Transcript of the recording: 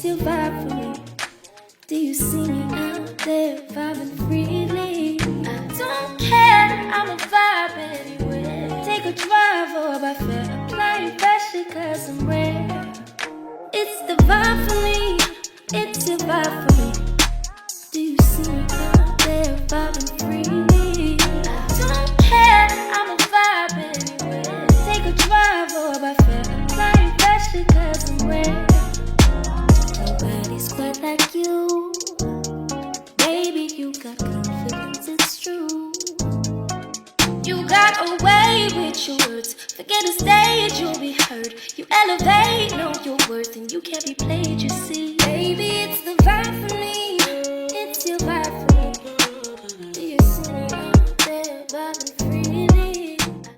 you vibe for me? Do you see me out there vibing freely? I don't care, I'ma vibe anywhere. Take a drive or by fair, applying fashion cause I'm rare. It's the vibe for me, it's your vibe for me. Do you see me out there vibing freely? I don't care, I'ma vibe anywhere. Take a drive or by fair, applying fashion cause I'm rare. Nobody's quite like you. Baby, you got confidence, it's true. You got away with your words. Forget the stage, you'll be heard. You elevate, know your worth, and you can't be played, you see.